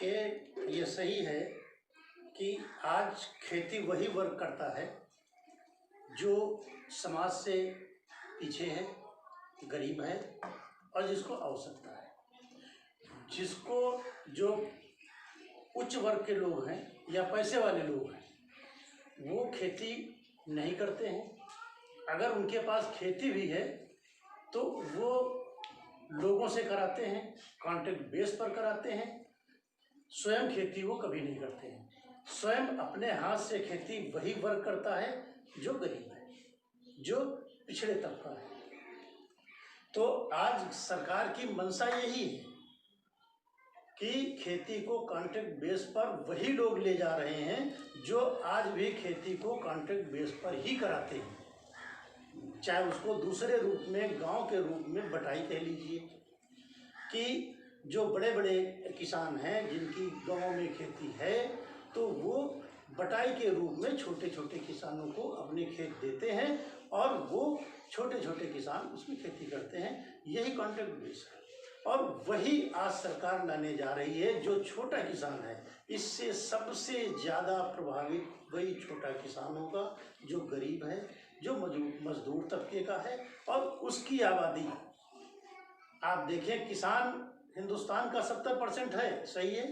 कि ये सही है कि आज खेती वही वर्ग करता है जो समाज से पीछे है, गरीब है और जिसको आवश्यकता है। जिसको जो उच्च वर्ग के लोग हैं या पैसे वाले लोग हैं वो खेती नहीं करते हैं। अगर उनके पास खेती भी है तो वो लोगों से कराते हैं, कॉन्ट्रैक्ट बेस पर कराते हैं। स्वयं खेती वो कभी नहीं करते हैं। स्वयं अपने हाथ से खेती वही वर्ग करता है जो गरीब है, जो पिछड़े तबका है। तो आज सरकार की मंशा यही है कि खेती को कॉन्ट्रैक्ट बेस पर वही लोग ले जा रहे हैं जो आज भी खेती को कॉन्ट्रैक्ट बेस पर ही कराते हैं, चाहे उसको दूसरे रूप में, गांव के रूप में बटाई कह लीजिए। कि जो बड़े बड़े किसान हैं जिनकी गांव में खेती है तो वो बटाई के रूप में छोटे छोटे किसानों को अपने खेत देते हैं और वो छोटे छोटे किसान उसमें खेती करते हैं। यही कॉन्ट्रैक्ट बेस है और वही आज सरकार लाने जा रही है। जो छोटा किसान है इससे सबसे ज़्यादा प्रभावित वही छोटा किसान होगा जो गरीब है, जो मजदूर तबके का है। और उसकी आबादी आप देखें, किसान हिंदुस्तान का 70% है, सही है,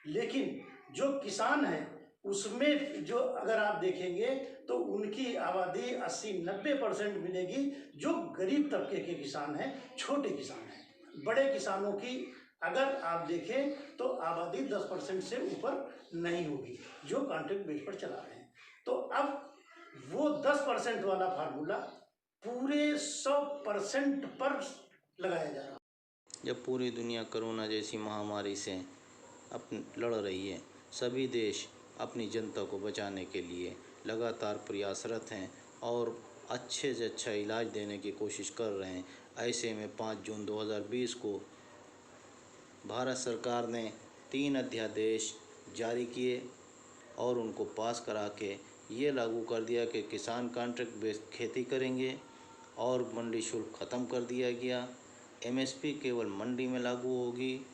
लेकिन जो किसान है उसमें जो अगर आप देखेंगे तो उनकी आबादी 80-90% मिलेगी जो गरीब तबके के किसान हैं, छोटे किसान हैं। बड़े किसानों की अगर आप देखें तो आबादी 10% से ऊपर नहीं होगी जो कॉन्ट्रैक्ट बेस पर चला रहे हैं। तो अब वो 10% वाला फार्मूला पूरे 100% पर लगाया जा रहा है। जब पूरी दुनिया कोरोना जैसी महामारी से लड़ रही है, सभी देश अपनी जनता को बचाने के लिए लगातार प्रयासरत हैं और अच्छे से अच्छा इलाज देने की कोशिश कर रहे हैं। ऐसे में 5 जून 2020 को भारत सरकार ने 3 अध्यादेश जारी किए और उनको पास करा के ये लागू कर दिया कि किसान कॉन्ट्रैक्ट बेस्ड खेती करेंगे और मंडी शुल्क ख़त्म कर दिया गया। एमएसपी केवल मंडी में लागू होगी।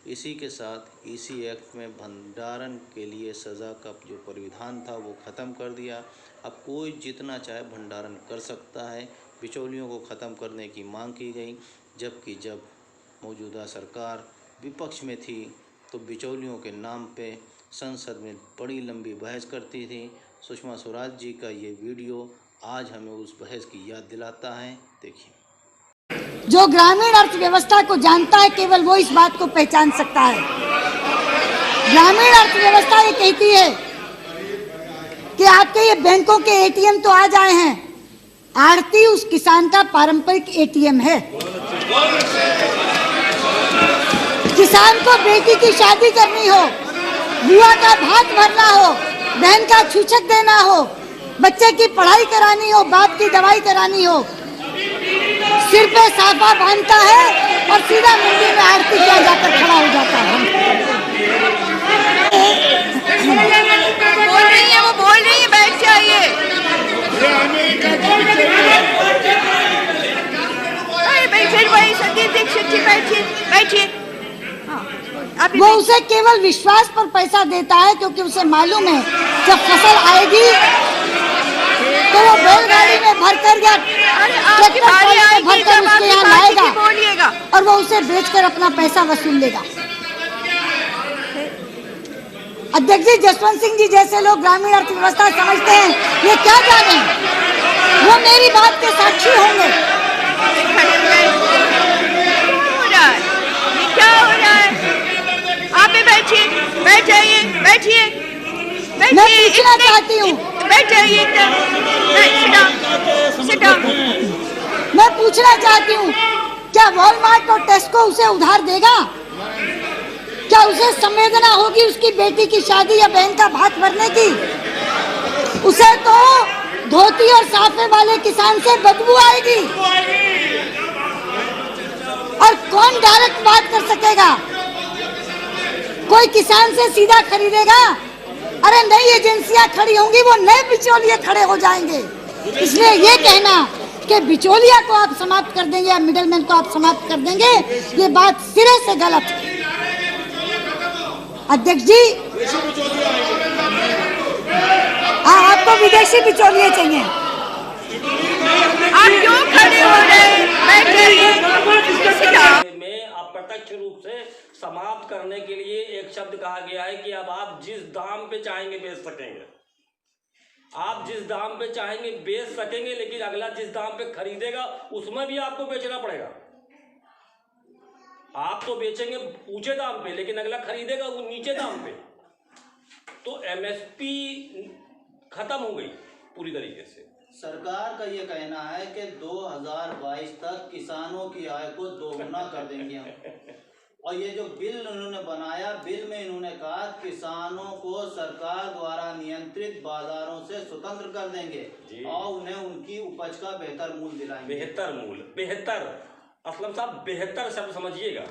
इसी के साथ इसी एक्ट में भंडारण के लिए सज़ा का जो परिविधान था वो ख़त्म कर दिया। अब कोई जितना चाहे भंडारण कर सकता है। बिचौलियों को ख़त्म करने की मांग की गई, जबकि जब मौजूदा सरकार विपक्ष में थी तो बिचौलियों के नाम पे संसद में बड़ी लंबी बहस करती थी। सुषमा स्वराज जी का ये वीडियो आज हमें उस बहस की याद दिलाता है। देखिए। जो ग्रामीण अर्थव्यवस्था को जानता है केवल वो इस बात को पहचान सकता है। ग्रामीण अर्थव्यवस्था ये कहती है कि आपके ये बैंकों के एटीएम तो आज आए हैं, आड़ती उस किसान का पारंपरिक एटीएम है। किसान को बेटी की शादी करनी हो, बुआ का भात भरना हो, बहन का छूछक देना हो, बच्चे की पढ़ाई करानी हो, बाप की दवाई करानी हो, सिर पे साफा बांधता है और सीधा मंडी में आरती किया जाकर खड़ा हो जाता है। बोल रही है, वो बोल रही है, बैठ जाइए। बैठिए भाई, संदीप दीक्षित जी बैठिए, बैठिए। वो उसे केवल विश्वास पर पैसा देता है क्योंकि उसे मालूम है जब फसल आएगी तो वो बैलगाड़ी में भरकर या ट्रैक्टर में भरकर उसके यहाँ लाएगा और वो उसे बेचकर अपना पैसा वसूल लेगा। अध्यक्ष जी, जसवंत सिंह जी जैसे लोग ग्रामीण अर्थव्यवस्था समझते हैं, ये क्या जाने, वो मेरी बात के साक्षी होंगे। क्या हो रहा है? आप भी बैठिए, बैठ जाइए, बैठिए। मैं पूछना चाहती हूँ, बैठ जाइए, मैं पूछना चाहती हूँ, क्या वॉलमार्ट और टेस्को उसे उधार देगा? क्या उसे संवेदना होगी उसकी बेटी की शादी या बहन का भात भरने की? उसे तो धोती और साफे वाले किसान से बदबू आएगी। और कौन डायरेक्ट बात कर सकेगा? कोई किसान से सीधा खरीदेगा? अरे नई एजेंसियां खड़ी होंगी, वो नए बिचौलिए खड़े हो जाएंगे। इसलिए ये कहना कि बिचौलिया को आप समाप्त कर देंगे या मिडलमैन को आप समाप्त कर देंगे, ये बात सिरे से गलत है। अध्यक्ष जी, आपको विदेशी बिचौलिए चाहिए? आप क्यों खड़े हो रहे हैं? में अप्रत्यक्ष रूप से समाप्त करने के लिए एक शब्द कहा गया है कि अब आप जिस दाम पे चाहेंगे बेच सकेंगे। आप जिस दाम पे चाहेंगे बेच सकेंगे, लेकिन अगला जिस दाम पे खरीदेगा उसमें भी आपको बेचना पड़ेगा। आप तो बेचेंगे ऊंचे दाम पे, लेकिन अगला खरीदेगा वो नीचे दाम पे। तो एमएसपी खत्म हो गई पूरी तरीके से। सरकार का ये कहना है कि 2022 तक किसानों की आय को दोगुना कर देंगे हम। और ये जो बिल उन्होंने बनाया, बिल में इन्होंने कहा किसानों को सरकार द्वारा नियंत्रित बाजारों से स्वतंत्र कर देंगे और उन्हें उनकी उपज का बेहतर मूल्य दिलाएंगे। बेहतर मूल्य, बेहतर, असलम साहब बेहतर शब्द समझिएगा,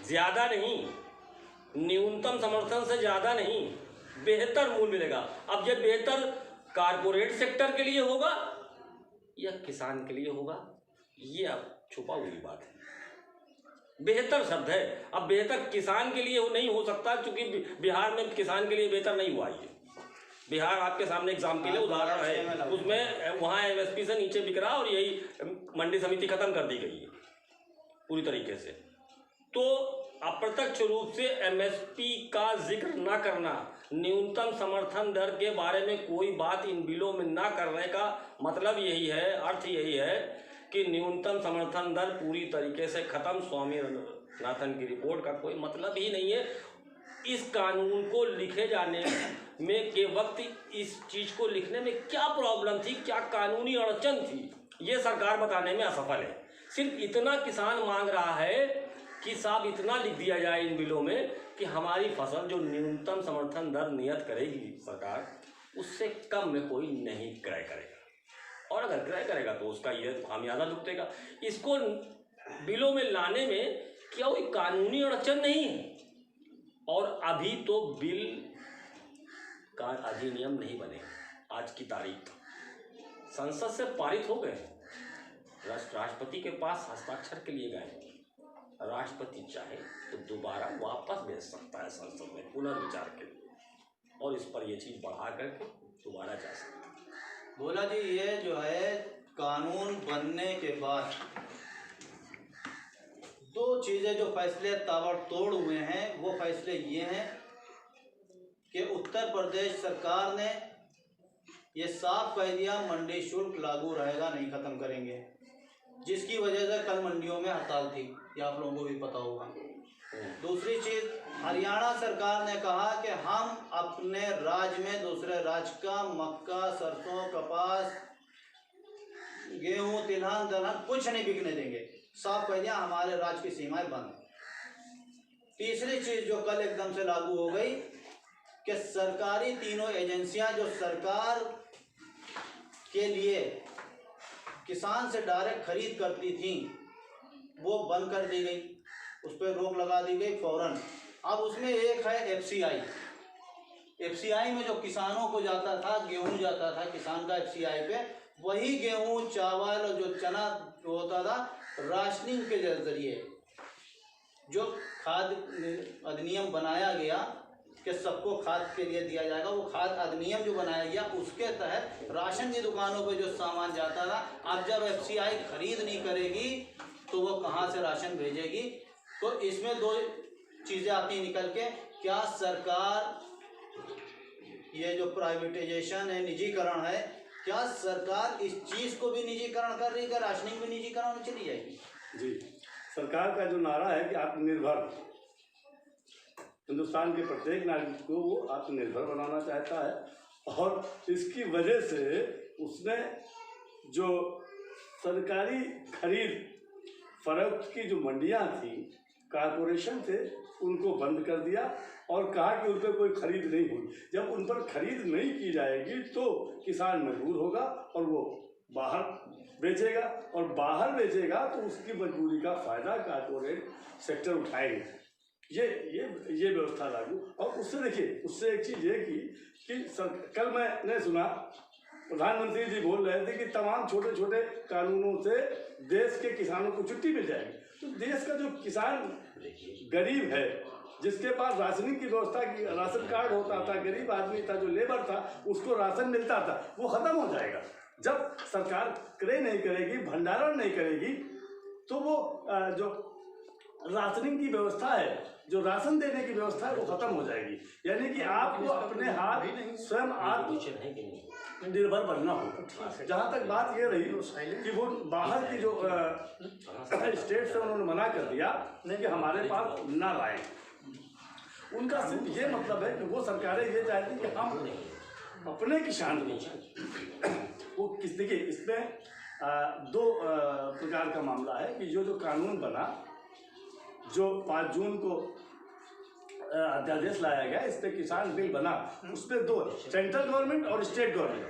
ज्यादा नहीं, न्यूनतम समर्थन से ज्यादा नहीं, बेहतर मूल्य मिलेगा। अब ये बेहतर कारपोरेट सेक्टर के लिए होगा या किसान के लिए होगा, ये अब छुपा हुई बात है। बेहतर शब्द है। अब बेहतर किसान के लिए नहीं हो सकता, क्योंकि बिहार में किसान के लिए बेहतर नहीं हुआ। ये बिहार आपके सामने एग्जाम्पल है, उदाहरण है, उसमें वहाँ एमएसपी से नीचे बिक रहा और यही मंडी समिति खत्म कर दी गई है पूरी तरीके से। तो अप्रत्यक्ष रूप से एमएसपी का जिक्र ना करना, न्यूनतम समर्थन दर के बारे में कोई बात इन बिलों में ना करने का मतलब यही है, अर्थ यही है कि न्यूनतम समर्थन दर पूरी तरीके से खत्म। स्वामीनाथन की रिपोर्ट का कोई मतलब ही नहीं है। इस कानून को लिखे जाने में के वक्त इस चीज को लिखने में क्या प्रॉब्लम थी, क्या कानूनी अड़चन थी, ये सरकार बताने में असफल है। सिर्फ इतना किसान मांग रहा है कि साहब इतना लिख दिया जाए इन बिलों में कि हमारी फसल जो न्यूनतम समर्थन दर नियत करेगी सरकार, उससे कम में कोई नहीं क्रय करेगा, और अगर क्रय करेगा तो उसका ये खामियाजा भुगतेगा। इसको बिलों में लाने में क्या कोई कानूनी अड़चन नहीं है। और अभी तो बिल का अधिनियम नहीं बने, आज की तारीख संसद से पारित हो गए, राष्ट्रपति के पास हस्ताक्षर के लिए गए। राष्ट्रपति चाहे तो दोबारा वापस भेज सकता है संसद में पुनर्विचार के लिए, और इस पर यह चीज बढ़ा करके दोबारा जा सकता है। बोला जी, ये जो है कानून बनने के बाद दो चीज़ें जो फैसले ताबड़तोड़ हुए हैं, वो फैसले ये हैं कि उत्तर प्रदेश सरकार ने ये साफ कह दिया मंडी शुल्क लागू रहेगा, नहीं ख़त्म करेंगे, जिसकी वजह से कल मंडियों में हड़ताल थी, ये आप लोगों को भी पता होगा। दूसरी चीज़, हरियाणा सरकार ने कहा कि हम अपने राज्य में दूसरे राज्य का मक्का, सरसों, कपास, गेहूं, तिलहन, दलहन कुछ नहीं बिकने देंगे, साफ कह दिया हमारे राज्य की सीमाएं बंद। तीसरी चीज जो कल एकदम से लागू हो गई कि सरकारी तीनों एजेंसियां जो सरकार के लिए किसान से डायरेक्ट खरीद करती थी वो बंद कर दी गई, उस पर रोक लगा दी गई फौरन। अब उसमें एक है एफसीआई। एफसीआई में जो किसानों को जाता था, गेहूं जाता था किसान का एफसीआई पे, वही गेहूं, चावल और जो चना होता था राशनिंग के जरिए जो खाद्य अधिनियम बनाया गया कि सबको खाद के लिए दिया जाएगा, वो खाद अधिनियम जो बनाया गया उसके तहत राशन की दुकानों पे जो सामान जाता था, अब जब एफसीआई खरीद नहीं करेगी तो वो कहाँ से राशन भेजेगी। तो इसमें दो चीज़ें आती निकल के, क्या सरकार ये जो प्राइवेटाइजेशन है, निजीकरण है, क्या सरकार इस चीज़ को भी निजीकरण कर रही है, राशनिंग भी निजीकरण में चली जाएगी? जी, सरकार का जो नारा है कि आत्मनिर्भर, हिंदुस्तान के प्रत्येक नागरिक को वो आत्मनिर्भर बनाना चाहता है, और इसकी वजह से उसने जो सरकारी खरीद फरोख्त की जो मंडियां थी, कारपोरेशन थे, उनको बंद कर दिया और कहा कि उन पर कोई खरीद नहीं हुई। जब उन पर खरीद नहीं की जाएगी तो किसान मजबूर होगा और वो बाहर बेचेगा, और बाहर बेचेगा तो उसकी मजबूरी का फ़ायदा कारपोरेट सेक्टर उठाएंगे। ये व्यवस्था लागू। और उससे देखिए, उससे एक चीज़ ये कि कल मैंने सुना प्रधानमंत्री जी बोल रहे थे कि तमाम छोटे छोटे कानूनों से देश के किसानों को छुट्टी मिल जाएगी। तो देश का जो किसान गरीब है जिसके पास राशनिंग की व्यवस्था की राशन कार्ड होता था, गरीब आदमी था, जो लेबर था, उसको राशन मिलता था, वो खत्म हो जाएगा। जब सरकार क्रय नहीं करेगी, भंडारण नहीं करेगी, तो वो जो राशनिंग की व्यवस्था है, जो राशन देने की व्यवस्था है, वो खत्म हो जाएगी। यानी कि आपको अपने हाथ स्वयं आत्मनिर्भर बनना होगा। जहाँ तक बात ये रही कि वो बाहर की जो स्टेट से उन्होंने मना कर दिया कि हमारे पास ना लाएं, उनका सिर्फ ये मतलब है कि वो सरकारें ये चाहती कि हम अपने किसान को वो किस, देखिए इसमें दो प्रकार का मामला है कि जो कानून बना, जो 5 जून को अध्यादेश लाया गया, इस पे किसान बिल बना, उस पे दो, सेंट्रल गवर्नमेंट और स्टेट गवर्नमेंट,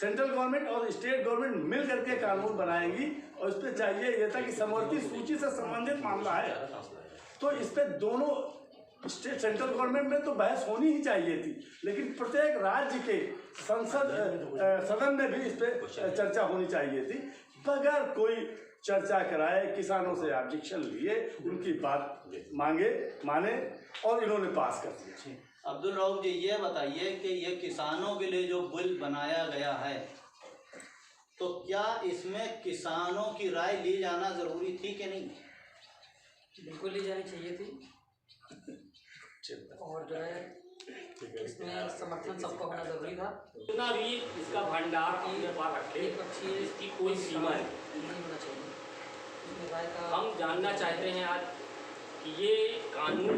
सेंट्रल गवर्नमेंट और स्टेट गवर्नमेंट मिल करके कानून बनाएंगी। और इस पे चाहिए ये था कि समवर्ती सूची से संबंधित मामला है, तो इस पे दोनों स्टेट सेंट्रल गवर्नमेंट में तो बहस होनी ही चाहिए थी, लेकिन प्रत्येक राज्य के सदन में भी इस पे चर्चा होनी चाहिए थी। बगैर कोई चर्चा कराए, किसानों से ऑब्जेक्शन लिए, उनकी बात माने और इन्होंने पास कर दिया। अब्दुल रऊफ जी, ये बताइए कि ये किसानों के लिए जो बिल बनाया गया है, तो क्या इसमें किसानों की राय ली जाना जरूरी थी कि नहीं? बिल्कुल ली जानी चाहिए थी, और जो है इसमें समर्थन सबका होना जरूरी था। जितना भी इसका भंडार अपने पास रखे, इसकी कोई सीमा नहीं होना चाहिए। इसमें राय का हम जानना चाहते हैं आज कि ये कानून जो